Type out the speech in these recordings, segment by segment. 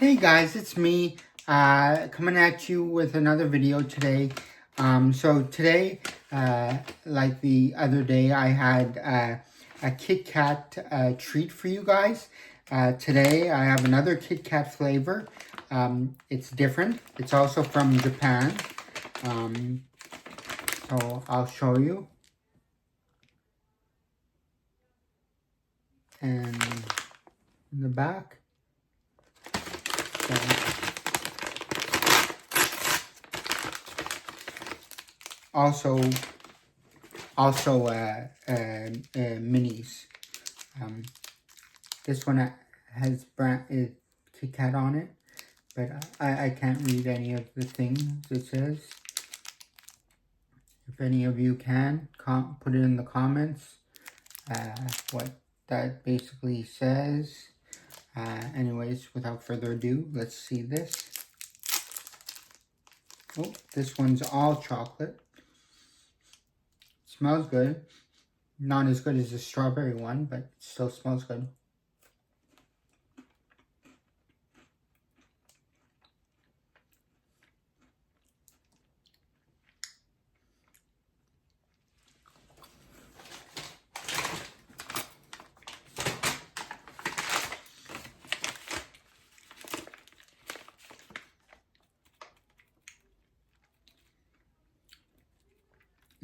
Hey guys, it's me coming at you with another video today. So today, like the other day, I had a Kit Kat treat for you guys. Today I have another Kit Kat flavor. It's different. It's also from Japan. So I'll show you. And in the back. So, also minis. This one has Kit Kat on it, but I can't read any of the things it says. If any of you can, put it in the comments what that basically says. Anyways, without further ado, let's see this. Oh, this one's all chocolate. Smells good. Not as good as the strawberry one, but it still smells good.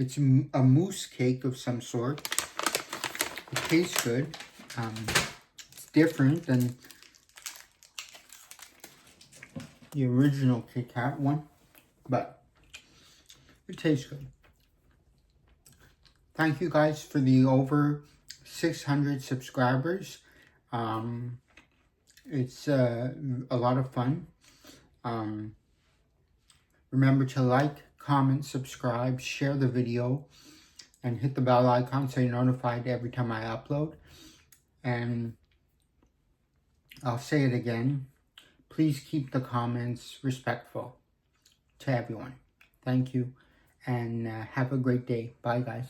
It's a mousse cake of some sort. It tastes good. It's different than the original Kit Kat one, but it tastes good. Thank you guys for the over 600 subscribers. It's a lot of fun. Remember to like, comment, subscribe, share the video, and hit the bell icon so you're notified every time I upload. And I'll say it again, please keep the comments respectful to everyone. Thank you, and have a great day. Bye, guys.